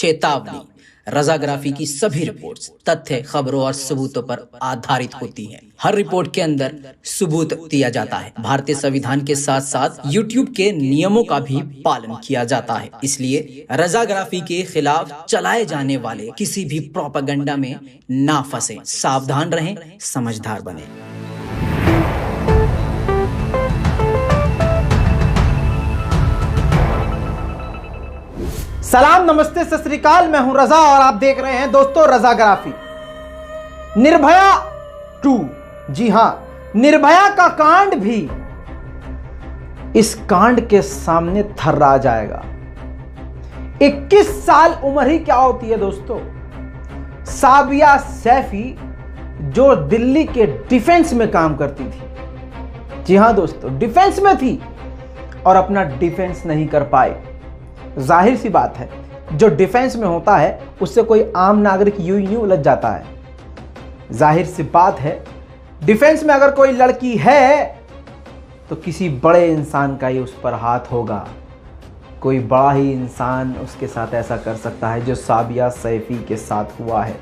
चेतावनी, रजाग्राफी की सभी रिपोर्ट्स तथ्य, खबरों और सबूतों पर आधारित होती हैं। हर रिपोर्ट के अंदर सबूत दिया जाता है। भारतीय संविधान के साथ साथ यूट्यूब के नियमों का भी पालन किया जाता है। इसलिए रजाग्राफी के खिलाफ चलाए जाने वाले किसी भी प्रोपेगेंडा में ना फंसे। सावधान रहें, समझदार बने। सलाम, नमस्ते, सत श्री अकाल। मैं हूं रजा और आप देख रहे हैं दोस्तों रजाग्राफी। निर्भया 2, जी हां, निर्भया का कांड भी इस कांड के सामने थर्रा जाएगा। 21 साल उम्र ही क्या होती है दोस्तों। साबिया सैफी जो दिल्ली के डिफेंस में काम करती थी, जी हां दोस्तों, डिफेंस में थी और अपना डिफेंस नहीं कर पाई। जाहिर सी बात है, जो डिफेंस में होता है उससे कोई आम नागरिक यूं ही उलझ जाता है। जाहिर सी बात है, डिफेंस में अगर कोई लड़की है तो किसी बड़े इंसान का ही उस पर हाथ होगा। कोई बड़ा ही इंसान उसके साथ ऐसा कर सकता है जो साबिया सैफी के साथ हुआ है।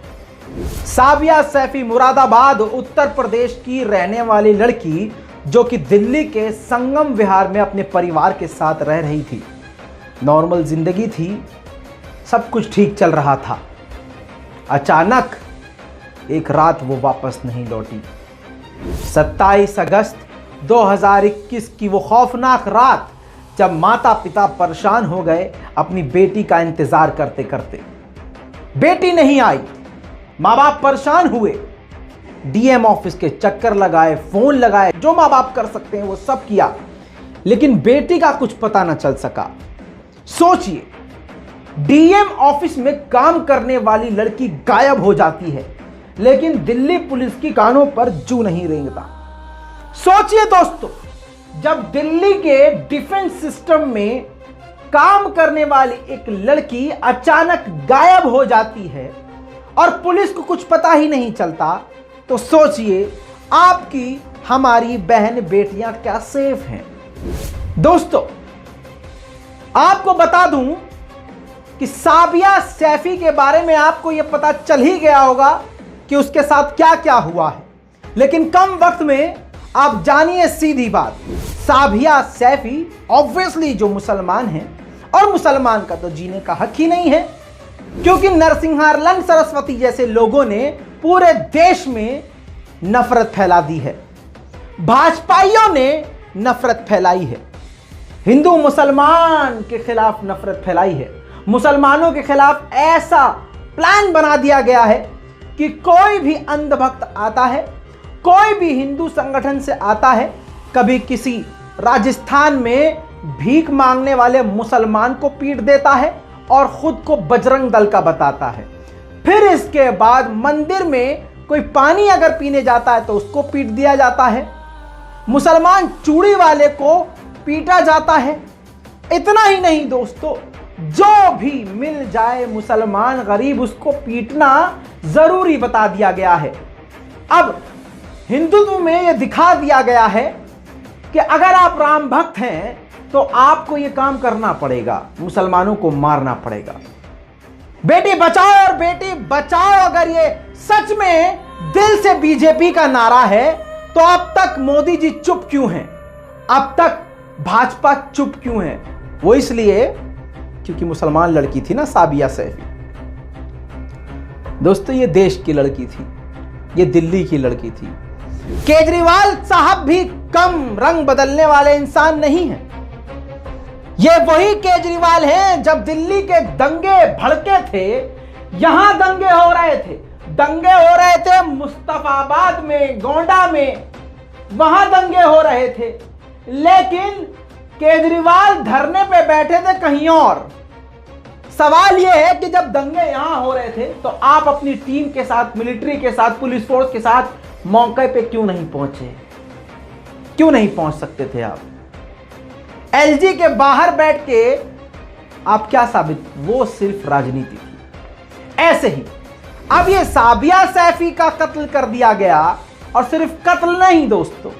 साबिया सैफी मुरादाबाद उत्तर प्रदेश की रहने वाली लड़की, जो कि दिल्ली के संगम विहार में अपने परिवार के साथ रह रही थी। नॉर्मल जिंदगी थी, सब कुछ ठीक चल रहा था। अचानक एक रात वो वापस नहीं लौटी। 27 अगस्त 2021 की वो खौफनाक रात, जब माता पिता परेशान हो गए अपनी बेटी का इंतजार करते करते। बेटी नहीं आई, माँ बाप परेशान हुए, डीएम ऑफिस के चक्कर लगाए, फोन लगाए, जो माँ बाप कर सकते हैं वो सब किया, लेकिन बेटी का कुछ पता न चल सका। सोचिए, डीएम ऑफिस में काम करने वाली लड़की गायब हो जाती है, लेकिन दिल्ली पुलिस की कानों पर जू नहीं रेंगता। सोचिए दोस्तों, जब दिल्ली के डिफेंस सिस्टम में काम करने वाली एक लड़की अचानक गायब हो जाती है और पुलिस को कुछ पता ही नहीं चलता, तो सोचिए आपकी, हमारी बहन बेटियां क्या सेफ हैं। दोस्तों, आपको बता दूं कि साबिया सैफी के बारे में आपको यह पता चल ही गया होगा कि उसके साथ क्या क्या हुआ है, लेकिन कम वक्त में आप जानिए सीधी बात। साबिया सैफी ऑब्वियसली जो मुसलमान हैं, और मुसलमान का तो जीने का हक ही नहीं है, क्योंकि नरसिंहारलाल सरस्वती जैसे लोगों ने पूरे देश में नफरत फैला दी है। भाजपाइयों ने नफरत फैलाई है, हिंदू मुसलमान के खिलाफ नफरत फैलाई है। मुसलमानों के खिलाफ ऐसा प्लान बना दिया गया है कि कोई भी अंधभक्त आता है, कोई भी हिंदू संगठन से आता है, कभी किसी राजस्थान में भीख मांगने वाले मुसलमान को पीट देता है और खुद को बजरंग दल का बताता है। फिर इसके बाद मंदिर में कोई पानी अगर पीने जाता है तो उसको पीट दिया जाता है। मुसलमान चूड़ी वाले को पीटा जाता है। इतना ही नहीं दोस्तों, जो भी मिल जाए मुसलमान गरीब, उसको पीटना जरूरी बता दिया गया है। अब हिंदुत्व में यह दिखा दिया गया है कि अगर आप राम भक्त हैं तो आपको यह काम करना पड़ेगा, मुसलमानों को मारना पड़ेगा। बेटी बचाओ और बेटी बचाओ, अगर ये सच में दिल से बीजेपी का नारा है तो अब तक मोदी जी चुप क्यों हैं? अब तक भाजपा चुप क्यों है? वो इसलिए क्योंकि मुसलमान लड़की थी ना, साबिया सैफी। दोस्तों, ये देश की लड़की थी, ये दिल्ली की लड़की थी। केजरीवाल साहब भी कम रंग बदलने वाले इंसान नहीं हैं। ये वही केजरीवाल हैं जब दिल्ली के दंगे भड़के थे, यहां दंगे हो रहे थे मुस्तफाबाद में, गोंडा में, वहां दंगे हो रहे थे, लेकिन केजरीवाल धरने पे बैठे थे कहीं और। सवाल यह है कि जब दंगे यहां हो रहे थे तो आप अपनी टीम के साथ, मिलिट्री के साथ, पुलिस फोर्स के साथ मौके पे क्यों नहीं पहुंचे? क्यों नहीं पहुंच सकते थे आप? एलजी के बाहर बैठ के आप क्या साबित? वो सिर्फ राजनीति थी। ऐसे ही अब ये साबिया सैफी का कत्ल कर दिया गया, और सिर्फ कत्ल नहीं दोस्तों,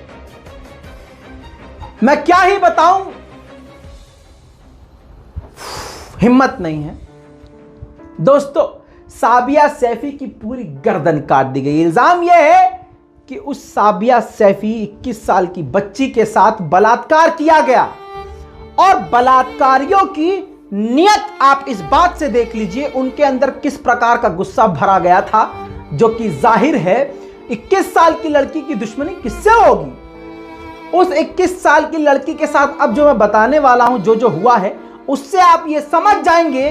मैं क्या ही बताऊं, हिम्मत नहीं है, दोस्तों, साबिया सैफी की पूरी गर्दन काट दी गई। इल्जाम यह है कि उस साबिया सैफी 21 साल की बच्ची के साथ बलात्कार किया गया और बलात्कारियों की नियत आप इस बात से देख लीजिए उनके अंदर किस प्रकार का गुस्सा भरा गया था, जो कि जाहिर है 21 साल की लड़की की दुश्मनी किससे होगी। उस 21 साल की लड़की के साथ अब जो मैं बताने वाला हूं, जो जो हुआ है, उससे आप ये समझ जाएंगे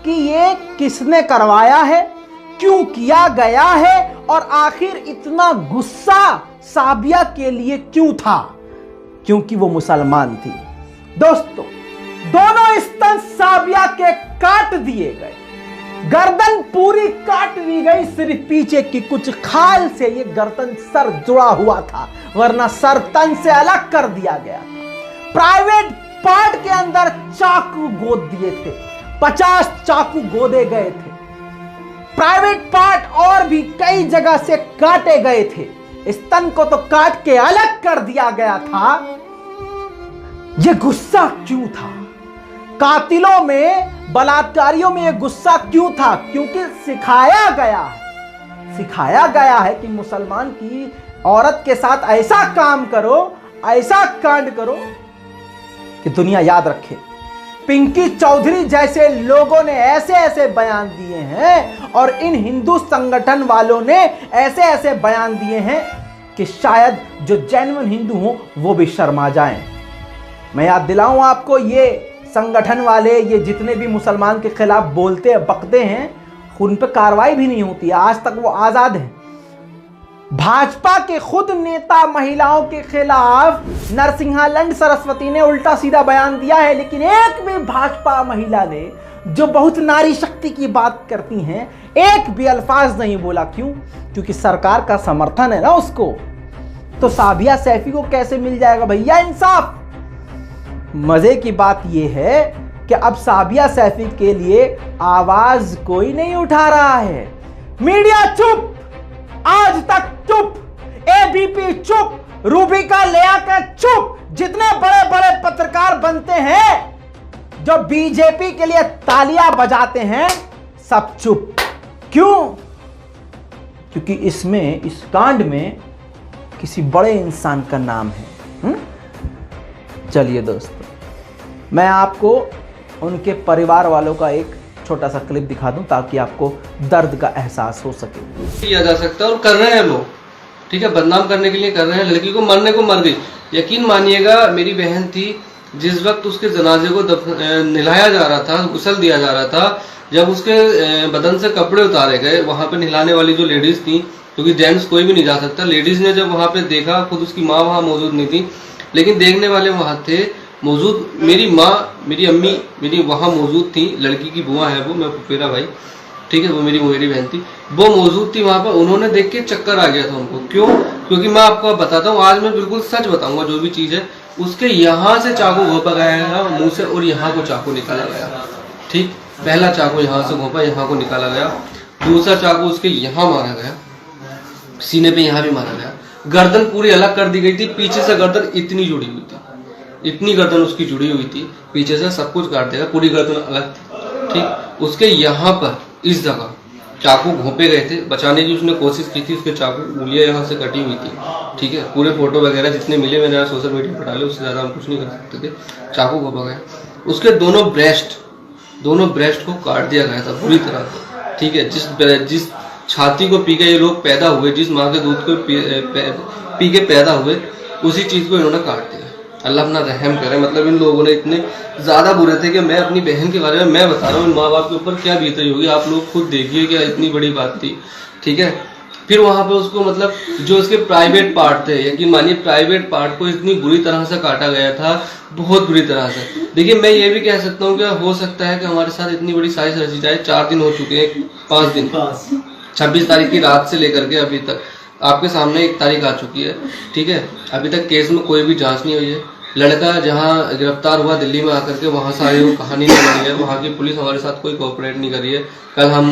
कि ये किसने करवाया है, क्यों किया गया है और आखिर इतना गुस्सा साबिया के लिए क्यों था, क्योंकि वो मुसलमान थी। दोस्तों, दोनों स्तन साबिया के काट दिए गए, गर्दन पूरी काट दी गई, सिर्फ पीछे की कुछ खाल से ये गर्दन सर जुड़ा हुआ था, वरना सर तन से अलग कर दिया गया। प्राइवेट पार्ट के अंदर चाकू गोद दिए थे, 50 चाकू गोदे गए थे। प्राइवेट पार्ट और भी कई जगह से काटे गए थे। स्तन को तो काट के अलग कर दिया गया था। यह गुस्सा क्यों था? कातिलों में, बलात्कारियों में यह गुस्सा क्यों था? क्योंकि सिखाया गया है कि मुसलमान की औरत के साथ ऐसा काम करो, ऐसा कांड करो कि दुनिया याद रखे। पिंकी चौधरी जैसे लोगों ने ऐसे ऐसे बयान दिए हैं और इन हिंदू संगठन वालों ने ऐसे ऐसे बयान दिए हैं कि शायद जो जेन्युइन हिंदू हो वो भी शर्मा जाएं। मैं याद दिलाऊं आपको, ये संगठन वाले, ये जितने भी मुसलमान के खिलाफ बोलते बकते हैं, उन पर कार्रवाई भी नहीं होती। आज तक वो आजाद हैं। भाजपा के खुद नेता महिलाओं के खिलाफ नरसिंहानंद सरस्वती ने उल्टा सीधा बयान दिया है, लेकिन एक भी भाजपा महिला ने, जो बहुत नारी शक्ति की बात करती हैं, एक भी अल्फाज नहीं बोला। क्यों? क्योंकि सरकार का समर्थन है ना उसको। तो साबिया सैफी को कैसे मिल जाएगा भैया इंसाफ? मजे की बात यह है कि अब साबिया सैफी के लिए आवाज कोई नहीं उठा रहा है। मीडिया चुप, आज तक चुप, एबीपी चुप, रूबिका लियाकत चुप, जितने बड़े बड़े पत्रकार बनते हैं जो बीजेपी के लिए तालियां बजाते हैं, सब चुप। क्यों? क्योंकि इसमें, इस कांड में किसी बड़े इंसान का नाम है। चलिए दोस्तों, मैं आपको उनके परिवार वालों का एक छोटा सा क्लिप दिखा दूं ताकि आपको दर्द का एहसास हो सके। किया जा सकता है और कर रहे हैं लोग, ठीक है, बदनाम करने के लिए कर रहे हैं। लड़की को मरने को मर गई। यकीन मानिएगा, मेरी बहन थी, जिस वक्त उसके जनाजे को नहलाया जा रहा था, गुस्ल दिया जा रहा था, जब उसके बदन से कपड़े उतारे गए, वहां पे नहलाने वाली जो लेडीज थी, क्योंकि जेंट्स कोई भी नहीं जा सकता, लेडीज ने जब वहां पे देखा, खुद उसकी माँ वहां मौजूद नहीं थी, लेकिन देखने वाले वहां थे मौजूद। मेरी माँ, मेरी अम्मी मेरी वहां मौजूद थी, लड़की की बुआ है वो, मैं फुफेरा भाई, ठीक है, वो मेरी मोहरी बहन थी, वो मौजूद थी वहां पर। उन्होंने देख के चक्कर आ गया था उनको। क्यों? क्योंकि मैं आपको बताता हूँ, आज मैं बिल्कुल सच बताऊंगा, जो भी चीज है, उसके यहाँ से चाकू घोंपा गया मुंह से और यहाँ को चाकू निकाला गया। ठीक, पहला चाकू यहाँ से घोंपा, यहाँ को निकाला गया, दूसरा चाकू उसके यहाँ मारा गया, सीने पे यहाँ भी मारा गया, गर्दन पूरी अलग कर दी गई थी, पीछे से गर्दन इतनी जुड़ी हुई थी, इतनी गर्दन उसकी जुड़ी हुई थी, पीछे से सब कुछ काट देगा, पूरी गर्दन अलग थी। ठीक, उसके यहाँ पर इस जगह चाकू घोंपे गए थे, बचाने की उसने कोशिश की थी, उसके चाकू उंगलियां यहाँ से कटी हुई थी। ठीक है, पूरे फोटो वगैरह जितने मिले मैंने सोशल मीडिया पर डाले, उससे ज्यादा हम कुछ नहीं कर सकते थे। चाकू घोंपा गया, उसके दोनों ब्रेस्ट को काट दिया गया था बुरी तरह से। ठीक है, जिस छाती को पी के ये लोग पैदा हुए, जिस माँ के दूध को पी के पैदा हुए, उसी चीज को इन्होंने काट दिया। अल्लाह अपना रहम करे। मतलब इन लोगों ने इतने ज्यादा बुरे थे कि मैं अपनी बहन के बारे में मैं बता रहा हूँ, इन माँ बाप के ऊपर क्या बीती होगी, आप लोग खुद देखिए, क्या इतनी बड़ी बात थी। ठीक है, फिर वहां पे उसको, मतलब जो उसके प्राइवेट पार्ट थे, यकीन मानिए प्राइवेट पार्ट को इतनी बुरी तरह से काटा गया था, बहुत बुरी तरह से। देखिए, मैं ये भी कह सकता हूँ कि हो सकता है कि हमारे साथ इतनी बड़ी साजिश रची जाए। 4 दिन हो चुके हैं, 5 दिन, 26 तारीख की रात से लेकर के अभी तक आपके सामने 1 तारीख आ चुकी है। ठीक है, अभी तक केस में कोई भी जांच नहीं हुई है। लड़का जहां गिरफ्तार हुआ दिल्ली में आकर के, वहां से आए वो कहानी नहीं बनी है, वहां की पुलिस हमारे साथ कोई कोऑपरेट नहीं कर रही है। कल हम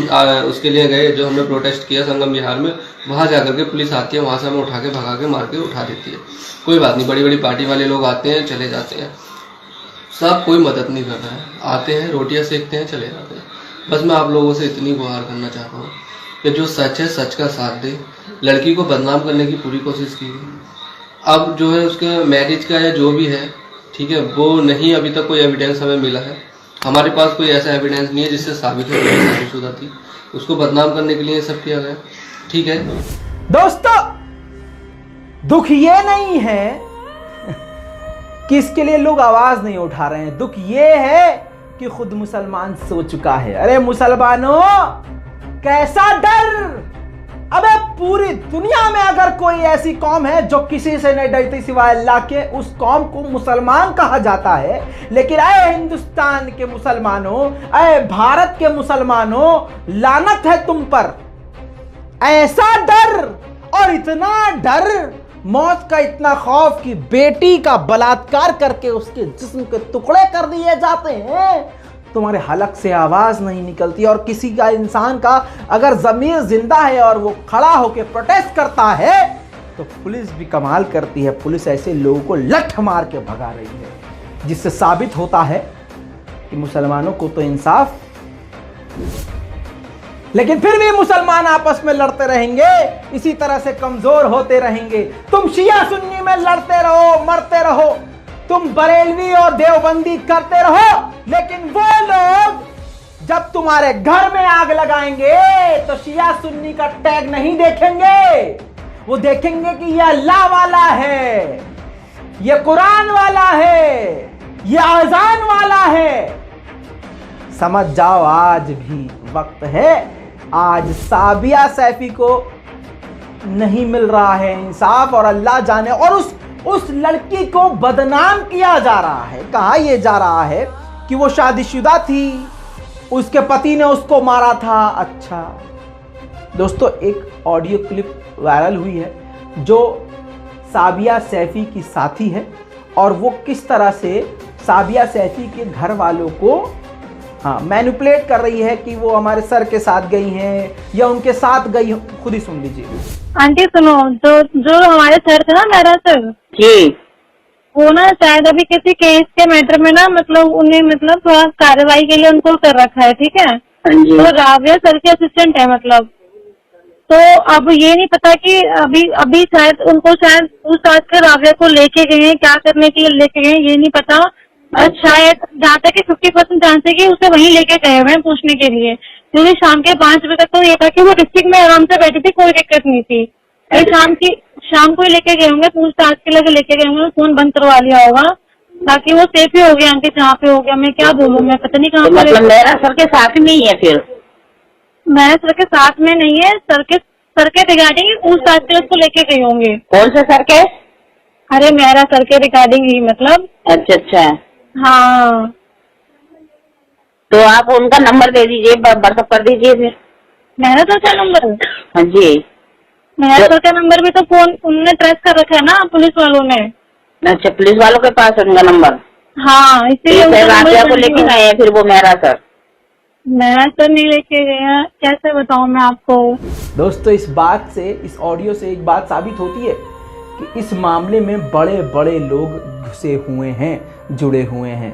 उसके लिए गए, जो हमने प्रोटेस्ट किया संगम बिहार में, वहां जाकर के पुलिस आती है, वहां से हमें उठा के भगा के मार के उठा देती है। कोई बात नहीं, बड़ी बड़ी पार्टी वाले लोग आते हैं चले जाते हैं, सब कोई मदद नहीं कर रहा है, आते हैं रोटियां सेकते हैं चले जाते हैं। बस मैं आप लोगों से इतनी गुहार करना चाहता हूँ कि जो सच है सच का साथ दे। लड़की को बदनाम करने की पूरी कोशिश की गई। अब जो है उसके मैरिज का या जो भी है, ठीक है, वो नहीं, अभी तक कोई एविडेंस हमें मिला है। हमारे पास कोई ऐसा एविडेंस नहीं है जिससे साबित हो कि शादीशुदा थी। उसको बदनाम करने के लिए ये सब किया गया, ठीक है। दोस्तों, दुख ये नहीं है कि इसके लिए लोग आवाज नहीं उठा रहे हैं, दुख ये है कि खुद मुसलमान सो चुका है। अरे मुसलमानों, कैसा डर! अबे पूरी दुनिया में अगर कोई ऐसी कौम है जो किसी से नहीं डरती सिवाय अल्लाह के, उस कौम को मुसलमान कहा जाता है। लेकिन अरे हिंदुस्तान के मुसलमानों, अरे भारत के मुसलमानों, लानत है तुम पर। ऐसा डर और इतना डर, मौत का इतना खौफ कि बेटी का बलात्कार करके उसके जिस्म के टुकड़े कर दिए जाते हैं, तुम्हारे हलक से आवाज नहीं निकलती। और किसी का इंसान का अगर जमीर जिंदा है और वो खड़ा होकर प्रोटेस्ट करता है तो पुलिस भी कमाल करती है। पुलिस ऐसे लोगों को लठ मार के भगा रही है, जिससे साबित होता है कि मुसलमानों को तो इंसाफ। लेकिन फिर भी मुसलमान आपस में लड़ते रहेंगे, इसी तरह से कमजोर होते रहेंगे। तुम शिया सुन्नी में लड़ते रहो, मरते रहो, तुम बरेलवी और देवबंदी करते रहो, लेकिन वो लोग जब तुम्हारे घर में आग लगाएंगे तो शिया सुन्नी का टैग नहीं देखेंगे। वो देखेंगे कि ये अल्लाह वाला है, ये कुरान वाला है, ये अजान वाला है। समझ जाओ, आज भी वक्त है। आज साबिया सैफी को नहीं मिल रहा है इंसाफ, और अल्लाह जाने। और उस लड़की को बदनाम किया जा रहा है। कहा यह जा रहा है कि वो शादीशुदा थी, उसके पति ने उसको मारा था। अच्छा दोस्तों, एक ऑडियो क्लिप वायरल हुई है जो साबिया सैफी की साथी है, और वो किस तरह से साबिया सैफी के घर वालों को मैनिपुलेट कर रही है कि वो हमारे सर के साथ गई हैं या उनके साथ गई। खुद ही सुन लीजिए। आंटी सुनो, जो हमारे सर थे ना, मेरा सर जी, वो ना शायद अभी किसी केस के मैटर में ना, मतलब उन्हें मतलब थोड़ा कार्रवाई के लिए उनको कर रखा है, ठीक है। तो राविया सर के असिस्टेंट है मतलब। तो अब ये नहीं पता कि अभी शायद उनको शायद पूछताछ कर राविया को लेके गए हैं, क्या करने के लिए लेके गए ये नहीं पता। शायद जहाँ तक 50% चांस है कि उसे वहीं लेके गए हुए हैं पूछने के लिए, क्योंकि शाम के 5 बजे तक तो ये था कि वो डिस्ट्रिक्ट में आराम से बैठी थी, कोई दिक्कत नहीं थी। शाम को ही लेके गए होंगे, पूछताछ के लिए लेके गए होंगे, फोन बंद करवा लिया होगा ताकि वो सेफ ही हो गया। आंटी जहाँ पे हो गया, मैं क्या बोलूँ, मैं पता नहीं कहाँ। मतलब मेरा सर के साथ में ही है? फिर मेरा सर के साथ में नहीं है, सर के रिगार्डिंग पूछताछ के उसको लेके गए होंगे। कौन से सर के? अरे मेरा सर के रिगार्डिंग ही मतलब। अच्छा। हाँ, तो आप उनका नंबर दे दीजिए, व्हाट्सएप कर दीजिए फिर। मेरा सर का नंबर? हाँ जी, मेरा सर का नंबर भी तो फोन उन्होंने ट्रेस कर रखा है ना पुलिस वालों ने। अच्छा, पुलिस वालों के पास है उनका नंबर? हाँ, इसीलिए राबिया को लेके गए हैं फिर वो मेरा सर? मेरा सर नहीं लेके गया, कैसे बताऊँ मैं आपको। दोस्तों, इस बात से, इस ऑडियो से एक बात साबित होती है कि इस मामले में बड़े बड़े लोग घुसे हुए हैं, जुड़े हुए हैं।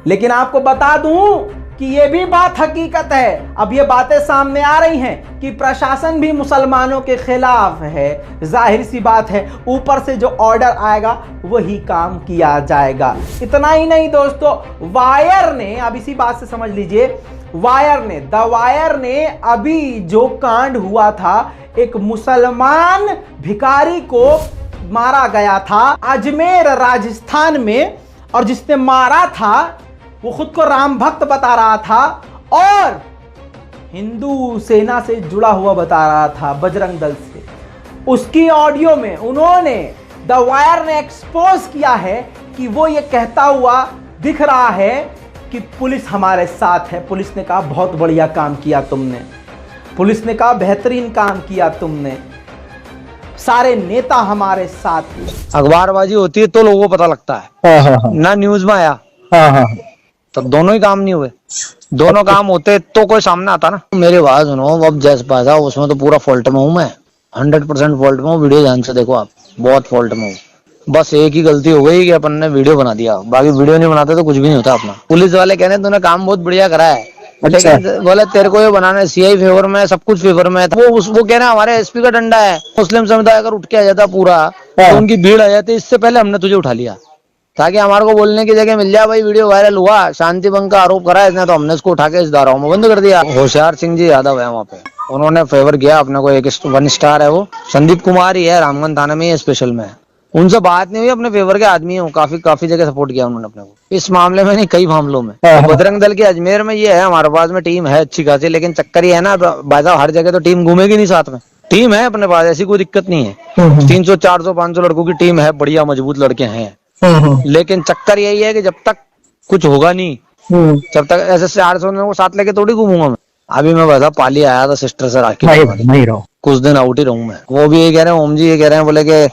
लेकिन आपको बता दूं कि ये भी बात हकीकत है। अब ये बातें सामने आ रही हैं कि प्रशासन भी मुसलमानों के खिलाफ है। जाहिर सी बात है, ऊपर से जो ऑर्डर आएगा वही काम किया जाएगा। इतना ही नहीं दोस्तों, वायर ने, अब इसी बात से समझ लीजिए, द वायर ने अभी जो कांड हुआ था, एक मुसलमान भिखारी को मारा गया था अजमेर राजस्थान में, और जिसने मारा था वो खुद को राम भक्त बता रहा था और हिंदू सेना से जुड़ा हुआ बता रहा था, बजरंग दल से। उसकी ऑडियो में उन्होंने, द वायर ने एक्सपोज किया है कि वो ये कहता हुआ दिख रहा है कि पुलिस हमारे साथ है। पुलिस ने कहा बहुत बढ़िया काम किया तुमने, पुलिस ने कहा बेहतरीन काम किया तुमने, सारे नेता हमारे साथ। अखबारबाजी होती है तो लोगों को पता लगता है। ना न्यूज में आया तो दोनों ही काम नहीं हुए। दोनों काम होते तो कोई सामने आता ना। मेरी बात सुनो, अब जैसे पाया उसमें तो पूरा फॉल्ट में हूँ मैं, 100% फॉल्ट में हूँ। वीडियो ध्यान से देखो आप, बहुत फॉल्ट में हूँ। बस एक ही गलती हो गई कि अपन ने वीडियो बना दिया, बाकी वीडियो नहीं बनाते तो कुछ भी नहीं होता अपना। पुलिस वाले कह रहे हैं तूने काम बहुत बढ़िया करा है, लेकिन बोले तेरे को ये बनाना है, सीआई फेवर में, सब कुछ फेवर में था। वो कह रहे हैं हमारे एसपी का डंडा है, मुस्लिम समुदाय अगर उठ के आ जाता पूरा तो उनकी भीड़ आ जाती, इससे पहले हमने तुझे उठा लिया ताकि हमारे को बोलने की जगह मिल जाए। भाई वीडियो वायरल हुआ, शांति भंग का आरोप करा इसने, तो हमने इसको उठा के इस धाराओं में बंद कर दिया। होशियार सिंह जी यादव है वहाँ पे, उन्होंने फेवर किया अपने को, एक 1 स्टार है वो। संदीप कुमार ही है, रामगंज थाना में स्पेशल में, उनसे बात नहीं हुई, अपने फेवर के आदमी हूँ, काफी जगह सपोर्ट किया उन्होंने अपने को, इस मामले में नहीं कई मामलों में। बजरंग दल की अजमेर में ये है, हमारे पास में टीम है अच्छी खासी, लेकिन चक्कर ये है ना भाई साहब, हर जगह तो टीम घूमेगी नहीं साथ में। टीम है अपने पास, ऐसी कोई दिक्कत नहीं है, 300 400 500 लड़कों की टीम है, बढ़िया मजबूत लड़के हैं। लेकिन चक्कर यही है कि जब तक कुछ होगा नहीं, जब तक ऐसे 400 को साथ लेके थोड़ी घूमूंगा मैं। अभी मैं वैसा पाली आया था सिस्टर से राखी, नहीं रहो कुछ दिन आउट ही रहूं मैं। वो भी ये कह रहे हैं, ओम जी ये कह रहे हैं, बोले कि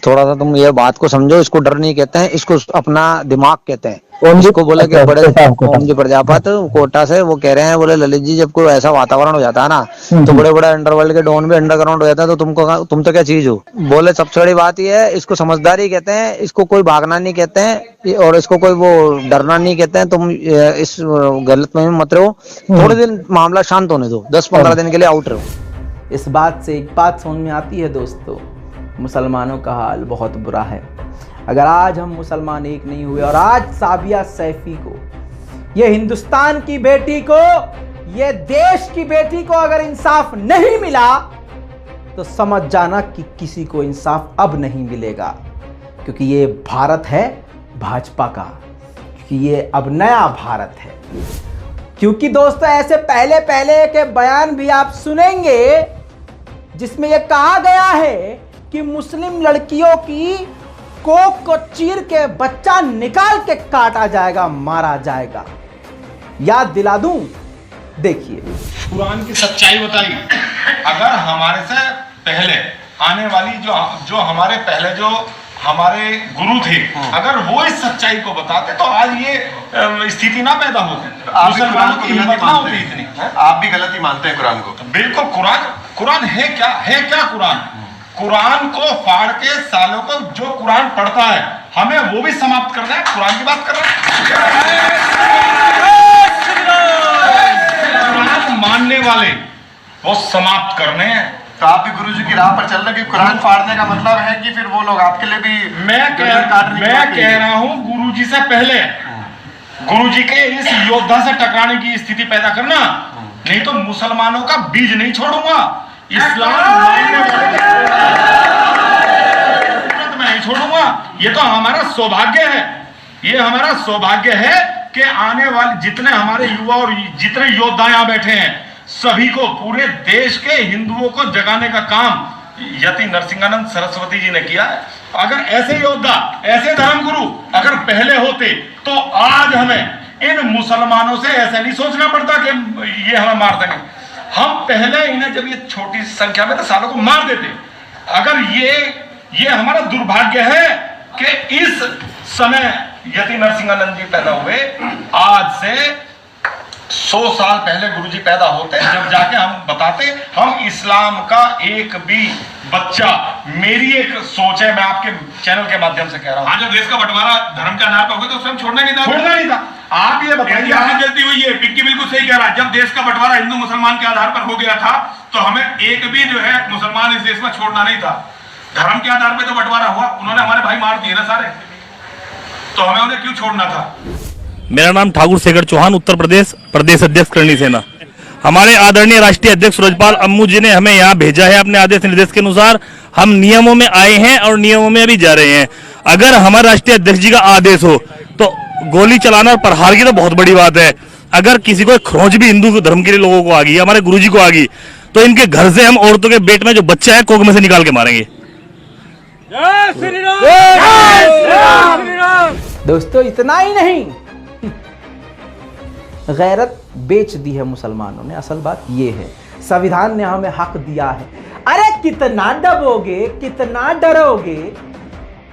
थोड़ा सा तुम ये बात को समझो, इसको डर नहीं कहते हैं, इसको अपना दिमाग कहते हैं। ओम जी को बोला कि बड़े ओम जी प्रजापत कोटा से वो कह रहे हैं, बोले ललित जी जब कोई ऐसा वातावरण हो जाता है ना, तो बड़े बड़े अंडरवर्ल्ड के डॉन भी अंडरग्राउंड हो जाता है, तो तुम तो क्या चीज हो। बोले सबसे बड़ी बात ये है, इसको समझदारी कहते हैं, इसको कोई भागना नहीं कहते हैं, और इसको कोई वो डरना नहीं कहते हैं। तुम इस गलत में मत रहो, थोड़े दिन मामला शांत होने दो, 10-15 दिन के लिए आउट रहो। इस बात से एक बात समझ में आती है दोस्तों, मुसलमानों का हाल बहुत बुरा है। अगर आज हम मुसलमान एक नहीं हुए और आज साबिया सैफी को, ये हिंदुस्तान की बेटी को, ये देश की बेटी को अगर इंसाफ नहीं मिला, तो समझ जाना कि किसी को इंसाफ अब नहीं मिलेगा, क्योंकि ये भारत है भाजपा का, क्योंकि ये अब नया भारत है। क्योंकि दोस्तों ऐसे पहले के बयान भी आप सुनेंगे जिसमें यह कहा गया है कि मुस्लिम लड़कियों की कोख को चीर के बच्चा निकाल के काटा जाएगा, मारा जाएगा। याद दिला दूं, देखिए कुरान की सच्चाई बताई। अगर हमारे से पहले आने वाली जो हमारे पहले जो हमारे गुरु थे, अगर वो इस सच्चाई को बताते तो आज ये स्थिति ना पैदा होती, मुसलमानों की हिम्मत ना होती इतनी। आप भी गलती मानते हैं कुरान को? बिल्कुल। कुरान है क्या कुरान को फाड़ के सालों को जो कुरान पढ़ता है, हमें वो भी समाप्त करना है। कुरान की बात कर रहे हैं, कुरान मानने वाले वो समाप्त करने हैं। तो आप भी गुरुजी की राह पर चल रहे हैं कि कुरान फाड़ने का मतलब है कि फिर वो लोग आपके लिए भी? मैं कह रहा हूं गुरुजी से पहले गुरुजी के इस योद्धा से टकराने की स्थिति पैदा करना, नहीं तो मुसलमानों का बीज नहीं छोड़ूंगा। इस्लाम मानने वाले मैं नहीं छोड़ूंगा। ये तो हमारा सौभाग्य है, ये हमारा सौभाग्य है कि आने वाले जितने हमारे युवा और जितने योद्धा यहाँ बैठे हैं, सभी को, पूरे देश के हिंदुओं को जगाने का काम यति नरसिंहानंद सरस्वती जी ने किया है। अगर ऐसे योद्धा, ऐसे धर्मगुरु अगर पहले होते तो आज हमें इन मुसलमानों से ऐसा नहीं सोचना पड़ता कि ये हमें मार देंगे। हम पहले इन्हें, जब ये छोटी संख्या में तो सालों को मार देते। अगर ये हमारा दुर्भाग्य है कि इस समय यति नरसिंहानंद जी पैदा हुए। आज से 100 साल पहले गुरुजी पैदा होते, जब जाके हम बताते, हम इस्लाम का एक भी बच्चा, मेरी एक सोच है, मैं आपके चैनल के माध्यम से कह रहा हूँ। हाँ, जब देश का बंटवारा धर्म के आधार पर होगा तो उसे हम छोड़ना नहीं था। आप ये बताइए, गलती हुई है। पिंकी बिल्कुल सही कह रहा है। जब देश का बंटवारा हिंदू मुसलमान के आधार पर हो गया था तो हमें एक भी जो है मुसलमान इस देश में छोड़ना नहीं था। धर्म के आधार पर तो बंटवारा हुआ, उन्होंने हमारे भाई मार दिए ना सारे, तो हमें उन्हें क्यों छोड़ना था। मेरा नाम ठाकुर शेखर चौहान, उत्तर प्रदेश प्रदेश अध्यक्ष करणी सेना। हमारे आदरणीय राष्ट्रीय अध्यक्ष सूरजपाल अम्मू जी ने हमें यहाँ भेजा है अपने आदेश निर्देश के अनुसार। हम नियमों में आए हैं और नियमों में अभी जा रहे हैं। अगर हमारे राष्ट्रीय अध्यक्ष जी का आदेश हो तो गोली चलाना और प्रहार की तो बहुत बड़ी बात है। अगर किसी को खरोंच भी हिंदू धर्म के लिए लोगों को आ गई, हमारे गुरुजी को आ गई, तो इनके घर से हम औरतों के पेट में जो बच्चा है कोख में से निकाल के मारेंगे। जय श्री राम। दोस्तों इतना ही नहीं, गैरत बेच दी है मुसलमानों ने। असल बात ये है, संविधान ने हमें हक दिया है। अरे कितना दबोगे, कितना डरोगे?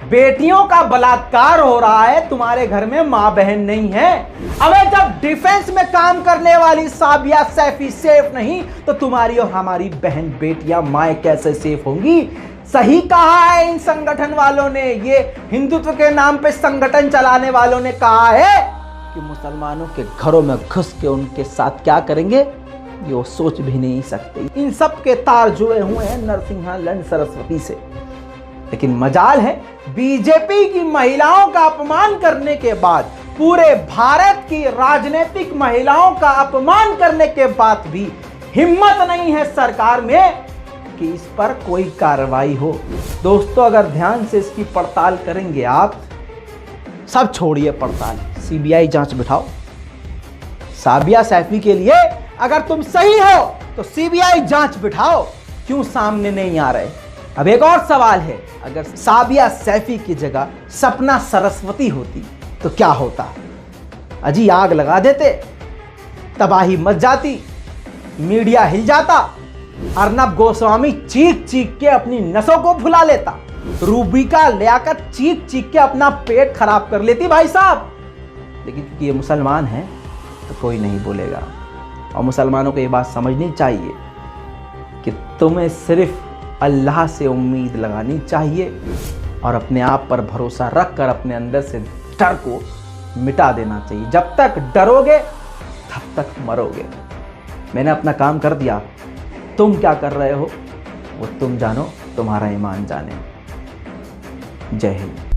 बेटियों का बलात्कार हो रहा है, तुम्हारे घर में मां बहन नहीं है। अबे जब डिफेंस में काम करने वाली साबिया सैफी सेफ नहीं, तो तुम्हारी और हमारी बहन बेटियां माएँ कैसे सेफ होंगी? सही कहा है इन संगठन वालों ने, ये हिंदुत्व के नाम पे संगठन चलाने वालों ने कहा है कि मुसलमानों के घरों में घुस के उनके साथ क्या करेंगे ये वो सोच भी नहीं सकते। इन सब के तार जुड़े हुए हैं नरसिंहा लंड सरस्वती से। लेकिन मजाल है बीजेपी की महिलाओं का अपमान करने के बाद, पूरे भारत की राजनीतिक महिलाओं का अपमान करने के बाद भी हिम्मत नहीं है सरकार में कि इस पर कोई कार्रवाई हो। दोस्तों अगर ध्यान से इसकी पड़ताल करेंगे आप, सब छोड़िए पड़ताल, सीबीआई जांच बिठाओ। साबिया सैफी के लिए अगर तुम सही हो तो सीबीआई जांच बिठाओ, क्यों सामने नहीं आ रहे? अब एक और सवाल है, अगर साबिया सैफी की जगह सपना सरस्वती होती तो क्या होता? अजी आग लगा देते, तबाही मच जाती, मीडिया हिल जाता, अर्नब गोस्वामी चीख चीख के अपनी नसों को भुला लेता, रूबिका लियाकत चीख चीख के अपना पेट खराब कर लेती भाई साहब। लेकिन क्योंकि ये मुसलमान हैं तो कोई नहीं बोलेगा। और मुसलमानों को ये बात समझनी चाहिए कि तुम्हें सिर्फ अल्लाह से उम्मीद लगानी चाहिए और अपने आप पर भरोसा रख कर अपने अंदर से डर को मिटा देना चाहिए। जब तक डरोगे तब तक मरोगे। मैंने अपना काम कर दिया, तुम क्या कर रहे हो वो तुम जानो, तुम्हारा ईमान जाने। जय हिंद।